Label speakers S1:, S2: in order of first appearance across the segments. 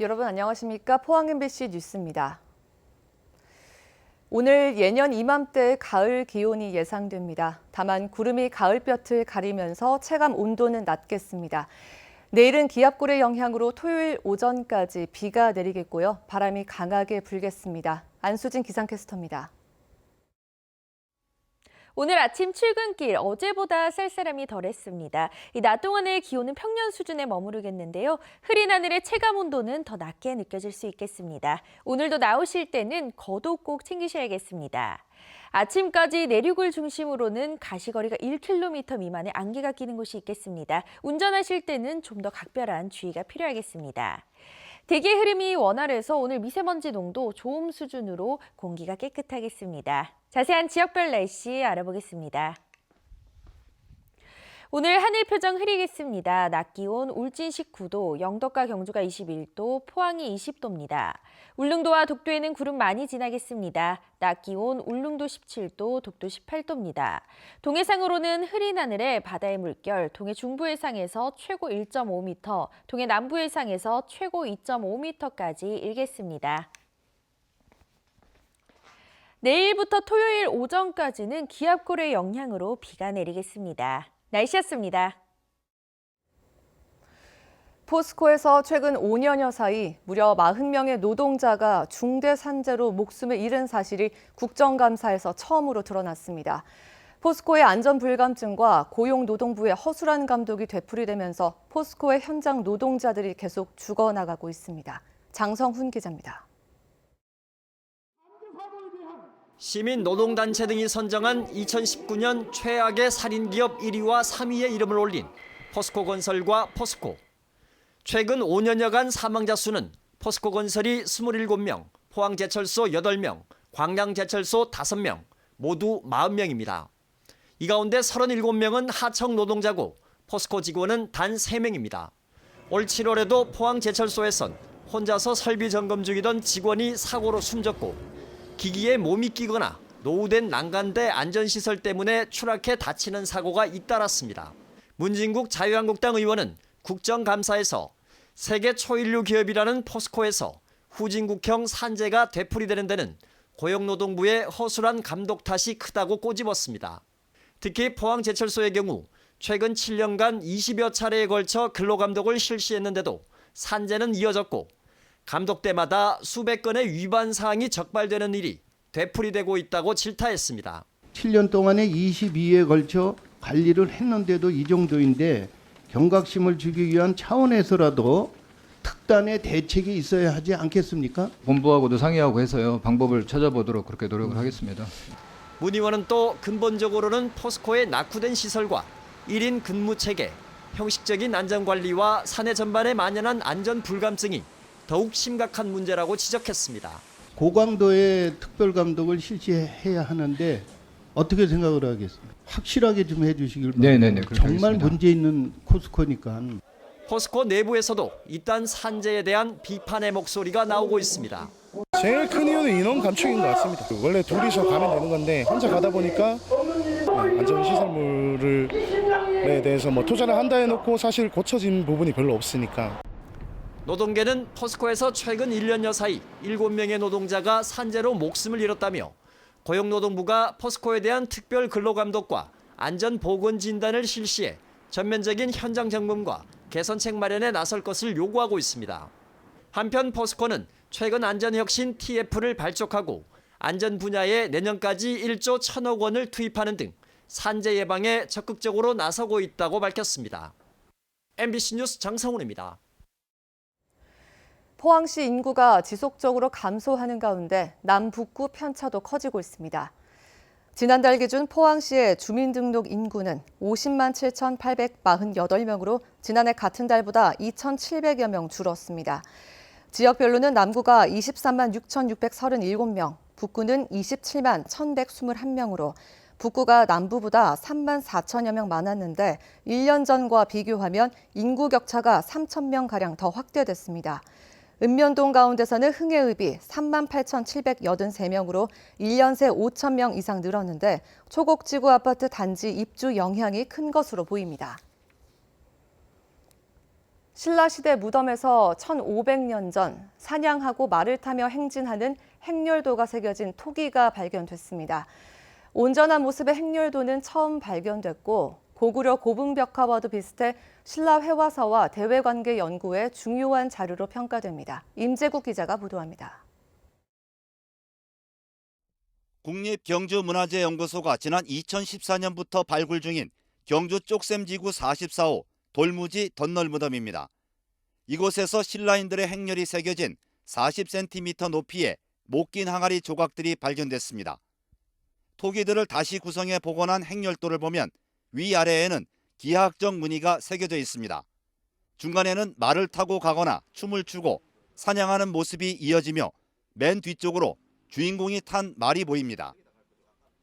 S1: 여러분 안녕하십니까? 포항 MBC 뉴스입니다. 오늘 예년 이맘때 가을 기온이 예상됩니다. 다만 구름이 가을볕을 가리면서 체감 온도는 낮겠습니다. 내일은 기압골의 영향으로 토요일 오전까지 비가 내리겠고요. 바람이 강하게 불겠습니다. 안수진 기상캐스터입니다.
S2: 오늘 아침 출근길 어제보다 쌀쌀함이 덜했습니다. 이 낮 동안의 기온은 평년 수준에 머무르겠는데요. 흐린 하늘의 체감 온도는 더 낮게 느껴질 수 있겠습니다. 오늘도 나오실 때는 겉옷 꼭 챙기셔야겠습니다. 아침까지 내륙을 중심으로는 가시거리가 1km 미만의 안개가 끼는 곳이 있겠습니다. 운전하실 때는 좀 더 각별한 주의가 필요하겠습니다. 대기의 흐름이 원활해서 오늘 미세먼지 농도 좋음 수준으로 공기가 깨끗하겠습니다. 자세한 지역별 날씨 알아보겠습니다. 오늘 하늘 표정 흐리겠습니다. 낮 기온 울진 19도, 영덕과 경주가 21도, 포항이 20도입니다. 울릉도와 독도에는 구름 많이 지나겠습니다. 낮 기온 울릉도 17도, 독도 18도입니다. 동해상으로는 흐린 하늘에 바다의 물결, 동해 중부해상에서 최고 1.5m, 동해 남부해상에서 최고 2.5m까지 일겠습니다. 내일부터 토요일 오전까지는 기압골의 영향으로 비가 내리겠습니다. 날씨였습니다.
S1: 포스코에서 최근 5년여 사이 무려 40명의 노동자가 중대 산재로 목숨을 잃은 사실이 국정감사에서 처음으로 드러났습니다. 포스코의 안전불감증과 고용노동부의 허술한 감독이 되풀이되면서 포스코의 현장 노동자들이 계속 죽어나가고 있습니다. 장성훈 기자입니다.
S3: 시민노동단체 등이 선정한 2019년 최악의 살인기업 1위와 3위의 이름을 올린 포스코건설과 포스코. 최근 5년여간 사망자 수는 포스코건설이 27명, 포항제철소 8명, 광양제철소 5명, 모두 40명입니다. 이 가운데 37명은 하청 노동자고 포스코 직원은 단 3명입니다. 올 7월에도 포항제철소에선 혼자서 설비 점검 중이던 직원이 사고로 숨졌고 기기에 몸이 끼거나 노후된 난간대 안전시설 때문에 추락해 다치는 사고가 잇따랐습니다. 문진국 자유한국당 의원은 국정감사에서 세계 초인류 기업이라는 포스코에서 후진국형 산재가 되풀이되는 데는 고용노동부의 허술한 감독 탓이 크다고 꼬집었습니다. 특히 포항제철소의 경우 최근 7년간 20여 차례에 걸쳐 근로감독을 실시했는데도 산재는 이어졌고 감독 때마다 수백 건의 위반 사항이 적발되는 일이 되풀이되고 있다고 질타했습니다.
S4: 7년 동안에 22회에 걸쳐 관리를 했는데도 이 정도인데 경각심을 주기 위한 차원에서라도 특단의 대책이 있어야 하지 않겠습니까?
S5: 본부하고도 상의하고 해서요. 방법을 찾아보도록 그렇게 노력을 하겠습니다.
S3: 문 의원은 또 근본적으로는 포스코의 낙후된 시설과 1인 근무 체계, 형식적인 안전관리와 사내 전반에 만연한 안전 불감증이 더욱 심각한 문제라고 지적했습니다.
S4: 고강도의 특별감독을 실시해야 하는데 어떻게 생각을 하겠습니까? 확실하게 좀 해주시길 바랍니다.
S5: 네네네,
S4: 정말
S5: 하겠습니다.
S4: 문제 있는 포스코니까.
S3: 포스코 내부에서도 이딴 산재에 대한 비판의 목소리가 나오고 있습니다.
S6: 제일 큰 이유는 인원 감축인 것 같습니다. 원래 둘이서 가면 되는 건데 혼자 가다 보니까 안전시설물에 대해서 투자를 한다 해놓고 사실 고쳐진 부분이 별로 없으니까.
S3: 노동계는 포스코에서 최근 1년여 사이 7명의 노동자가 산재로 목숨을 잃었다며 고용노동부가 포스코에 대한 특별 근로감독과 안전보건진단을 실시해 전면적인 현장 점검과 개선책 마련에 나설 것을 요구하고 있습니다. 한편 포스코는 최근 안전혁신 TF를 발족하고 안전 분야에 내년까지 1조 1,000억 원을 투입하는 등 산재 예방에 적극적으로 나서고 있다고 밝혔습니다. MBC 뉴스 장성훈입니다.
S1: 포항시 인구가 지속적으로 감소하는 가운데 남북구 편차도 커지고 있습니다. 지난달 기준 포항시의 주민등록 인구는 50만 7,848명으로 지난해 같은 달보다 2,700여 명 줄었습니다. 지역별로는 남구가 23만 6,637명, 북구는 27만 1,121명으로 북구가 남부보다 3만 4천여 명 많았는데 1년 전과 비교하면 인구 격차가 3,000명가량 더 확대됐습니다. 읍면동 가운데서는 흥해읍이 3만 8,783명으로 1년 새 5천 명 이상 늘었는데 초곡지구 아파트 단지 입주 영향이 큰 것으로 보입니다. 신라시대 무덤에서 1500년 전 사냥하고 말을 타며 행진하는 행렬도가 새겨진 토기가 발견됐습니다. 온전한 모습의 행렬도는 처음 발견됐고 고구려 고분벽화와도 비슷해 신라 회화사와 대외관계 연구에 중요한 자료로 평가됩니다. 임재국 기자가 보도합니다.
S7: 국립경주문화재연구소가 지난 2014년부터 발굴 중인 경주 쪽샘지구 44호 돌무지 덧널무덤입니다. 이곳에서 신라인들의 행렬이 새겨진 40cm 높이의 못 긴 항아리 조각들이 발견됐습니다. 토기들을 다시 구성해 복원한 행렬도를 보면 위아래에는 기하학적 무늬가 새겨져 있습니다. 중간에는 말을 타고 가거나 춤을 추고 사냥하는 모습이 이어지며 맨 뒤쪽으로 주인공이 탄 말이 보입니다.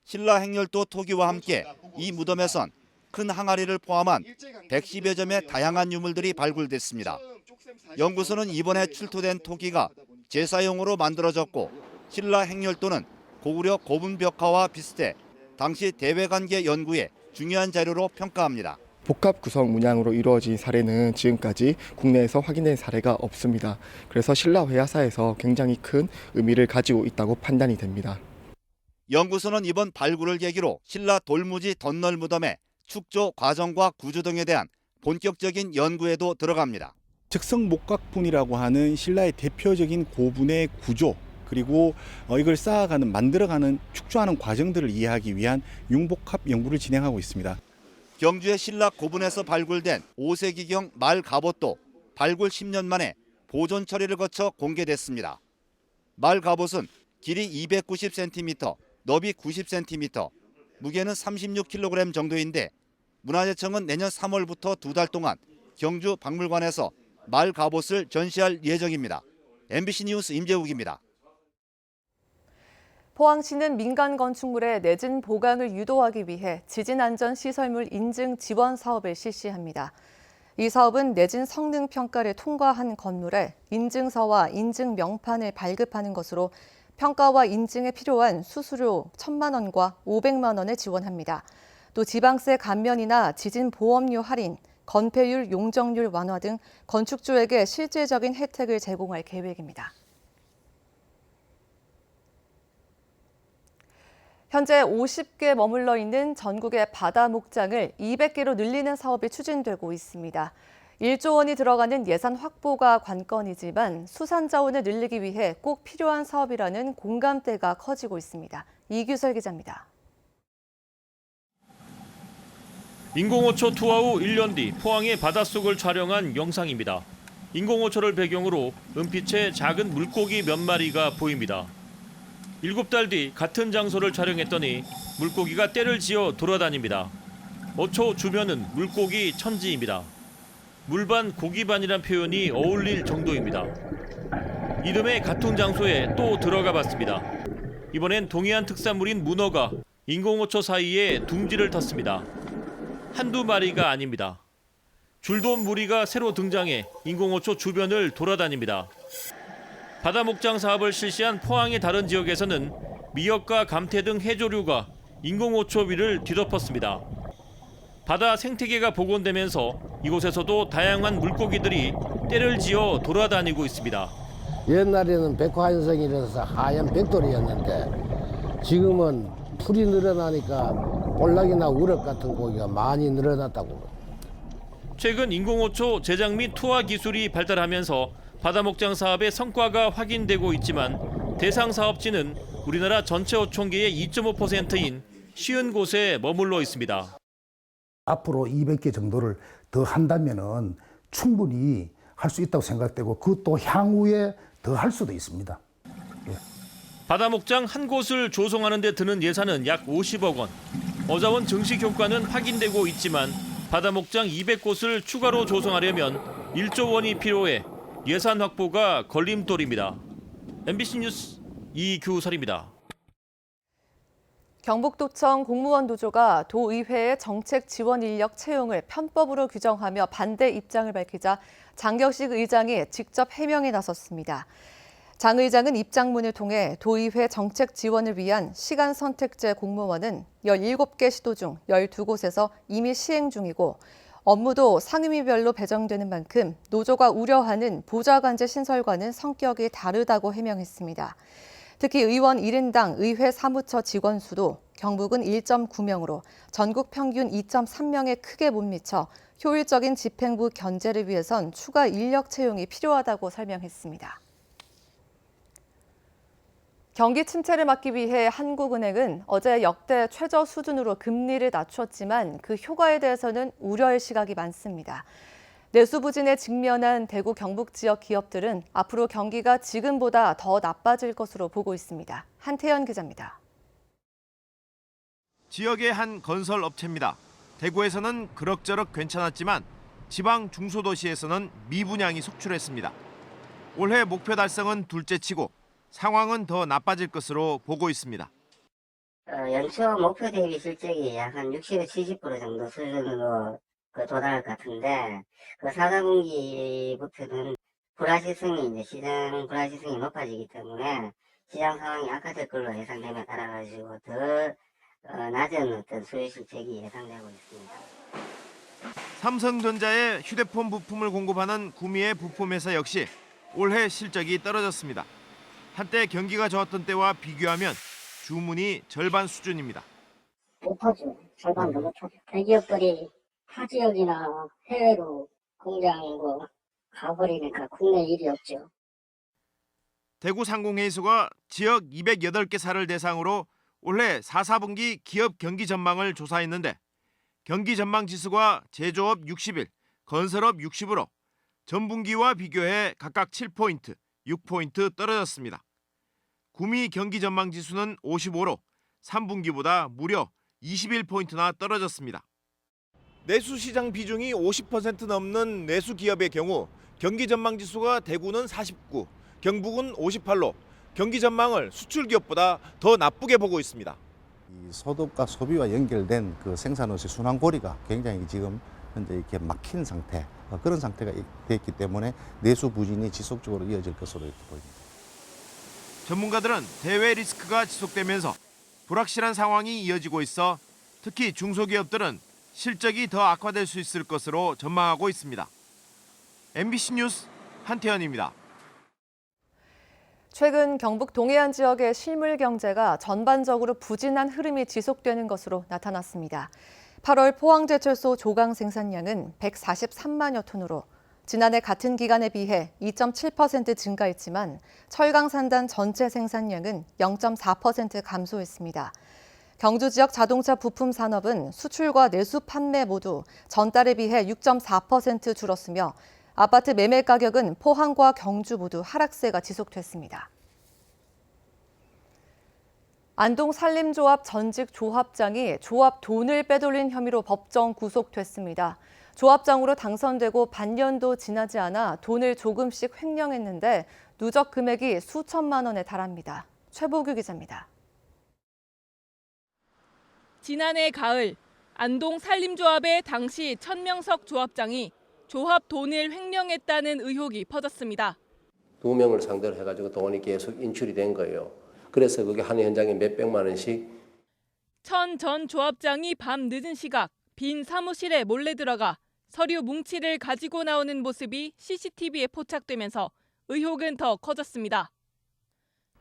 S7: 신라 행렬도 토기와 함께 이 무덤에선 큰 항아리를 포함한 110여 점의 다양한 유물들이 발굴됐습니다. 연구소는 이번에 출토된 토기가 제사용으로 만들어졌고 신라 행렬도는 고구려 고분벽화와 비슷해 당시 대외관계 연구에 중요한 자료로 평가합니다.
S6: 복합 구성 문양으로 이루어진 사례는 지금까지 국내에서 확인된 사례가 없습니다. 그래서 신라 회화사에서 굉장히 큰 의미를 가지고 있다고 판단이 됩니다.
S7: 연구소는 이번 발굴을 계기로 신라 돌무지 덧널무덤의 축조 과정과 구조 등에 대한 본격적인 연구에도 들어갑니다.
S8: 즉석목각분이라고 하는 신라의 대표적인 고분의 구조, 그리고 이걸 쌓아가는, 만들어가는, 축조하는 과정들을 이해하기 위한 융복합 연구를 진행하고 있습니다.
S7: 경주의 신라 고분에서 발굴된 5세기경 말 갑옷도 발굴 10년 만에 보존 처리를 거쳐 공개됐습니다. 말 갑옷은 길이 290cm, 너비 90cm, 무게는 36kg 정도인데 문화재청은 내년 3월부터 2달 동안 경주 박물관에서 말 갑옷을 전시할 예정입니다. MBC 뉴스 임재욱입니다.
S1: 포항시는 민간 건축물의 내진 보강을 유도하기 위해 지진안전시설물 인증 지원 사업을 실시합니다. 이 사업은 내진 성능 평가를 통과한 건물에 인증서와 인증 명판을 발급하는 것으로 평가와 인증에 필요한 수수료 1,000만 원과 500만 원을 지원합니다. 또 지방세 감면이나 지진 보험료 할인, 건폐율 용적률 완화 등 건축주에게 실질적인 혜택을 제공할 계획입니다. 현재 50개 머물러 있는 전국의 바다 목장을 200개로 늘리는 사업이 추진되고 있습니다. 1조 원이 들어가는 예산 확보가 관건이지만 수산 자원을 늘리기 위해 꼭 필요한 사업이라는 공감대가 커지고 있습니다. 이규설 기자입니다.
S9: 인공호초 투하 후 1년 뒤 포항의 바닷속을 촬영한 영상입니다. 인공호초를 배경으로 은빛의 작은 물고기 몇 마리가 보입니다. 7달 뒤 같은 장소를 촬영했더니 물고기가 떼를 지어 돌아다닙니다. 어초 주변은 물고기 천지입니다. 물반 고기반이란 표현이 어울릴 정도입니다. 이듬해 같은 장소에 또 들어가 봤습니다. 이번엔 동해안 특산물인 문어가 인공호초 사이에 둥지를 탔습니다. 한두 마리가 아닙니다. 줄돔 무리가 새로 등장해 인공호초 주변을 돌아다닙니다. 바다 목장 사업을 실시한 포항의 다른 지역에서는 미역과 감태 등 해조류가 인공호초 위를 뒤덮었습니다. 바다 생태계가 복원되면서 이곳에서도 다양한 물고기들이 떼를 지어 돌아다니고 있습니다.
S10: 옛날에는 백화현성이라서 하얀 백돌이었는데 지금은 풀이 늘어나니까 볼락이나 우럭 같은 고기가 많이 늘어났다고.
S9: 최근 인공호초 제작 및 투하 기술이 발달하면서 바다 목장 사업의 성과가 확인되고 있지만 대상 사업지는 우리나라 전체 어촌계의 2.5%인 50곳에 머물러 있습니다.
S11: 앞으로 200개 정도를 더 한다면은 충분히 할 수 있다고 생각되고 그것도 향후에 더 할 수도 있습니다.
S9: 바다 목장 한 곳을 조성하는 데 드는 예산은 약 50억 원. 어자원 증식 효과는 확인되고 있지만 바다 목장 200곳을 추가로 조성하려면 1조 원이 필요해 예산 확보가 걸림돌입니다. MBC 뉴스 이규설입니다.
S1: 경북도청 공무원 노조가 도의회의 정책 지원 인력 채용을 편법으로 규정하며 반대 입장을 밝히자 장경식 의장이 직접 해명에 나섰습니다. 장 의장은 입장문을 통해 도의회 정책 지원을 위한 시간 선택제 공무원은 17개 시도 중 12곳에서 이미 시행 중이고 업무도 상임위별로 배정되는 만큼 노조가 우려하는 보좌관제 신설과는 성격이 다르다고 해명했습니다. 특히 의원 1인당 의회 사무처 직원 수도 경북은 1.9명으로 전국 평균 2.3명에 크게 못 미쳐 효율적인 집행부 견제를 위해선 추가 인력 채용이 필요하다고 설명했습니다. 경기 침체를 막기 위해 한국은행은 어제 역대 최저 수준으로 금리를 낮췄지만 그 효과에 대해서는 우려의 시각이 많습니다. 내수 부진에 직면한 대구 경북 지역 기업들은 앞으로 경기가 지금보다 더 나빠질 것으로 보고 있습니다. 한태현 기자입니다.
S12: 지역의 한 건설 업체입니다. 대구에서는 그럭저럭 괜찮았지만 지방 중소도시에서는 미분양이 속출했습니다. 올해 목표 달성은 둘째치고 상황은 더 나빠질 것으로 보고 있습니다.
S13: 연초 목표 대비 실적이 약 한 60-70% 정도 수준으로 도달할 것 같은데, 4분기부터는 불확실성이 시장 불확실성이 높아지기 때문에 시장 상황이 악화될 걸로 예상됨에 따라가지고 더 낮은 어떤 수요 실적이 예상되고 있습니다.
S12: 삼성전자의 휴대폰 부품을 공급하는 구미의 부품회사 역시 올해 실적이 떨어졌습니다. 한때 경기가 좋았던 때와 비교하면 주문이 절반 수준입니다.
S13: 못하죠. 절반도 못하죠. 대기업들이 타 지역이나 해외로 공장 가버리니까 국내 일이 없죠.
S12: 대구 상공회의소가 지역 208개사를 대상으로 올해 4분기 기업 경기 전망을 조사했는데 경기 전망 지수가 제조업 61, 건설업 60으로 전분기와 비교해 각각 7포인트, 6포인트 떨어졌습니다. 구미 경기 전망 지수는 55로 3분기보다 무려 21포인트나 떨어졌습니다. 내수 시장 비중이 50% 넘는 내수 기업의 경우 경기 전망 지수가 대구는 49, 경북은 58로 경기 전망을 수출 기업보다 더 나쁘게 보고 있습니다.
S14: 이 소득과 소비와 연결된 그 생산업체 순환고리가 굉장히 지금 현재 이렇게 막힌 상태, 그런 상태가 됐기 때문에 내수 부진이 지속적으로 이어질 것으로 이렇게 보입니다.
S12: 전문가들은 대외 리스크가 지속되면서 불확실한 상황이 이어지고 있어 특히 중소기업들은 실적이 더 악화될 수 있을 것으로 전망하고 있습니다. MBC 뉴스 한태현입니다.
S1: 최근 경북 동해안 지역의 실물 경제가 전반적으로 부진한 흐름이 지속되는 것으로 나타났습니다. 8월 포항제철소 조강 생산량은 143만여 톤으로 지난해 같은 기간에 비해 2.7% 증가했지만 철강 산단 전체 생산량은 0.4% 감소했습니다. 경주 지역 자동차 부품 산업은 수출과 내수 판매 모두 전달에 비해 6.4% 줄었으며 아파트 매매 가격은 포항과 경주 모두 하락세가 지속됐습니다. 안동 산림조합 전직 조합장이 조합 돈을 빼돌린 혐의로 법정 구속됐습니다. 조합장으로 당선되고 반년도 지나지 않아 돈을 조금씩 횡령했는데 누적 금액이 수천만 원에 달합니다. 최보규 기자입니다.
S15: 지난해 가을 안동 산림조합의 당시 천명석 조합장이 조합 돈을 횡령했다는 의혹이 퍼졌습니다.
S16: 2명을 상대로 해가지고 돈이 계속 인출이 된 거예요. 그래서 그게 한 현장에 몇백만 원씩.
S15: 천 전 조합장이 밤 늦은 시각 빈 사무실에 몰래 들어가 서류 뭉치를 가지고 나오는 모습이 CCTV에 포착되면서 의혹은 더 커졌습니다.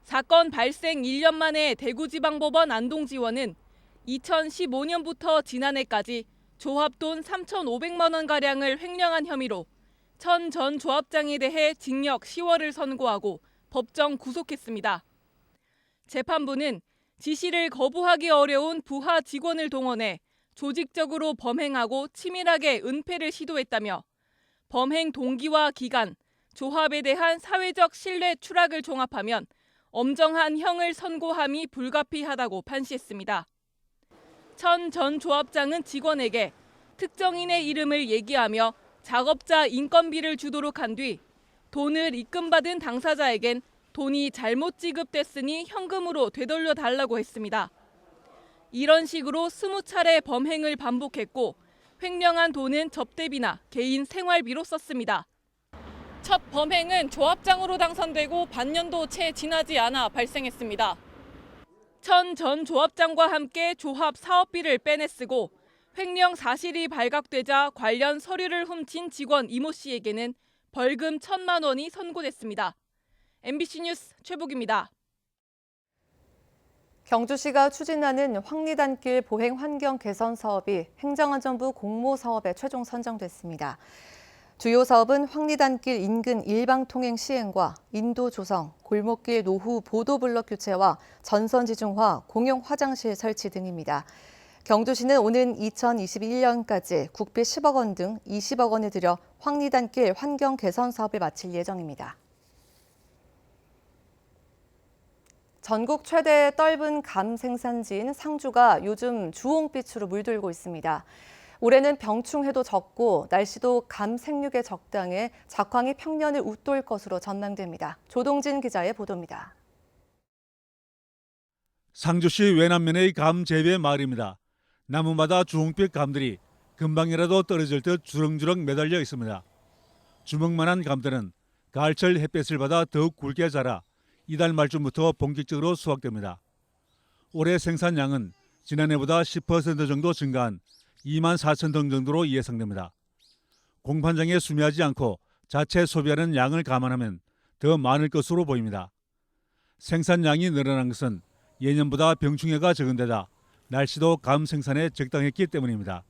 S15: 사건 발생 1년 만에 대구지방법원 안동지원은 2015년부터 지난해까지 조합 돈 3,500만 원가량을 횡령한 혐의로 천 전 조합장에 대해 징역 10월을 선고하고 법정 구속했습니다. 재판부는 지시를 거부하기 어려운 부하 직원을 동원해 조직적으로 범행하고 치밀하게 은폐를 시도했다며 범행 동기와 기간, 조합에 대한 사회적 신뢰 추락을 종합하면 엄정한 형을 선고함이 불가피하다고 판시했습니다. 천 전 조합장은 직원에게 특정인의 이름을 얘기하며 작업자 인건비를 주도록 한 뒤 돈을 입금받은 당사자에겐 돈이 잘못 지급됐으니 현금으로 되돌려 달라고 했습니다. 이런 식으로 20차례 범행을 반복했고 횡령한 돈은 접대비나 개인 생활비로 썼습니다. 첫 범행은 조합장으로 당선되고 반년도 채 지나지 않아 발생했습니다. 천 전 조합장과 함께 조합 사업비를 빼내 쓰고 횡령 사실이 발각되자 관련 서류를 훔친 직원 이모 씨에게는 벌금 1,000만 원이 선고됐습니다. MBC 뉴스 최복입니다.
S1: 경주시가 추진하는 황리단길 보행 환경 개선 사업이 행정안전부 공모사업에 최종 선정됐습니다. 주요 사업은 황리단길 인근 일방통행 시행과 인도 조성, 골목길 노후 보도블럭 교체와 전선지중화 공용 화장실 설치 등입니다. 경주시는 오는 2021년까지 국비 10억 원 등 20억 원을 들여 황리단길 환경 개선 사업을 마칠 예정입니다. 전국 최대 떫은 감 생산지인 상주가 요즘 주홍빛으로 물들고 있습니다. 올해는 병충해도 적고 날씨도 감 생육에 적당해 작황이 평년을 웃돌 것으로 전망됩니다. 조동진 기자의 보도입니다.
S17: 상주시 외남면의 감 재배 마을입니다. 나무마다 주홍빛 감들이 금방이라도 떨어질 듯 주렁주렁 매달려 있습니다. 주먹만한 감들은 가을철 햇볕을 받아 더욱 굵게 자라 이달 말쯤부터 본격적으로 수확됩니다. 올해 생산량은 지난해보다 10% 정도 증가한 2만 4천 톤 정도로 예상됩니다. 공판장에 수매하지 않고 자체 소비하는 양을 감안하면 더 많을 것으로 보입니다. 생산량이 늘어난 것은 예년보다 병충해가 적은 데다 날씨도 감 생산에 적당했기 때문입니다.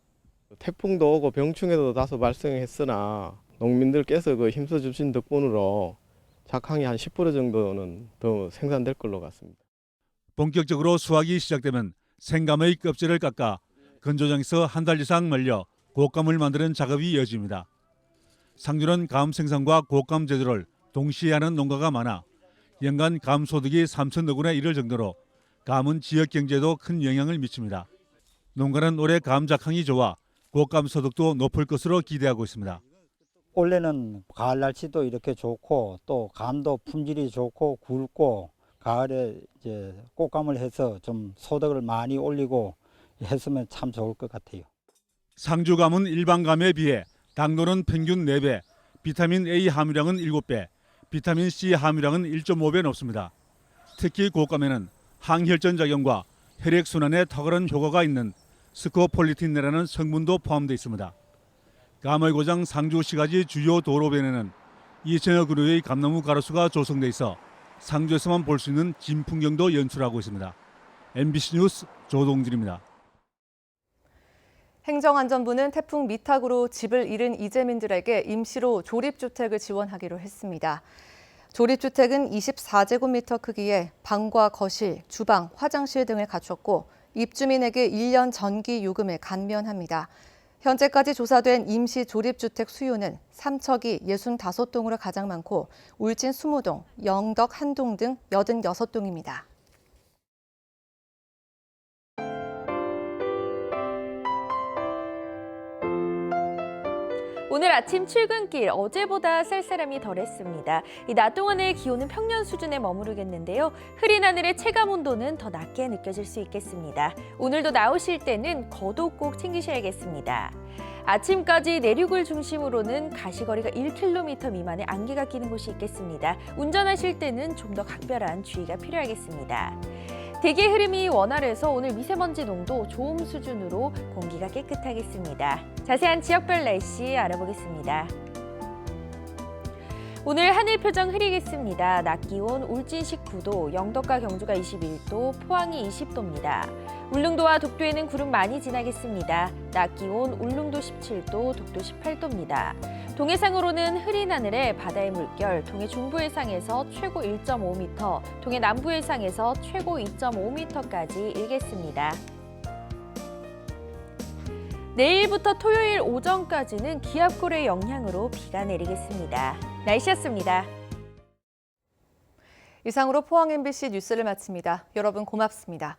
S6: 태풍도 오고 병충해도 다소 발생했으나 농민들께서 힘써 주신 덕분으로 작황이 한 10% 정도는 더 생산될 걸로 같습니다.
S17: 본격적으로 수확이 시작되면 생감의 껍질을 깎아 건조장에서 한 달 이상 말려 곶감을 만드는 작업이 이어집니다. 상주는 감 생산과 곶감 제조를 동시에 하는 농가가 많아 연간 감 소득이 3천억 원에 이를 정도로 감은 지역 경제에도 큰 영향을 미칩니다. 농가는 올해 감 작황이 좋아 곶감 소득도 높을 것으로 기대하고 있습니다.
S18: 올해는 가을 날씨도 이렇게 좋고 또 감도 품질이 좋고 굵고 가을에 이제 곶감을 해서 좀 소득을 많이 올리고 했으면 참 좋을 것 같아요.
S17: 상주감은 일반감에 비해 당도는 평균 4배, 비타민 A 함유량은 7배, 비타민 C 함유량은 1.5배 높습니다. 특히 곶감에는 항혈전 작용과 혈액순환에 탁월한 효과가 있는 스코폴리틴이라는 성분도 포함되어 있습니다. 감의 고장 상주시가지 주요 도로변에는 2천여 그루의 감나무 가로수가 조성돼 있어 상주에서만 볼 수 있는 진풍경도 연출하고 있습니다. MBC 뉴스 조동진입니다.
S1: 행정안전부는 태풍 미탁으로 집을 잃은 이재민들에게 임시로 조립주택을 지원하기로 했습니다. 조립주택은 24제곱미터 크기의 방과 거실, 주방, 화장실 등을 갖췄고 입주민에게 1년 전기 요금을 감면합니다. 현재까지 조사된 임시 조립주택 수요는 삼척이 65동으로 가장 많고 울진 20동, 영덕 1동 등 86동입니다.
S2: 오늘 아침 출근길 어제보다 쌀쌀함이 덜했습니다. 이 낮 동안의 기온은 평년 수준에 머무르겠는데요. 흐린 하늘의 체감 온도는 더 낮게 느껴질 수 있겠습니다. 오늘도 나오실 때는 겉옷 꼭 챙기셔야겠습니다. 아침까지 내륙을 중심으로는 가시거리가 1km 미만의 안개가 끼는 곳이 있겠습니다. 운전하실 때는 좀 더 각별한 주의가 필요하겠습니다. 대기의 흐름이 원활해서 오늘 미세먼지 농도 좋음 수준으로 공기가 깨끗하겠습니다. 자세한 지역별 날씨 알아보겠습니다. 오늘 하늘 표정 흐리겠습니다. 낮 기온 울진 19도, 영덕과 경주가 21도, 포항이 20도입니다. 울릉도와 독도에는 구름 많이 지나겠습니다. 낮 기온 울릉도 17도, 독도 18도입니다. 동해상으로는 흐린 하늘에 바다의 물결, 동해 중부 해상에서 최고 1.5m, 동해 남부 해상에서 최고 2.5m까지 일겠습니다. 내일부터 토요일 오전까지는 기압골의 영향으로 비가 내리겠습니다. 날씨였습니다.
S1: 이상으로 포항 MBC 뉴스를 마칩니다. 여러분 고맙습니다.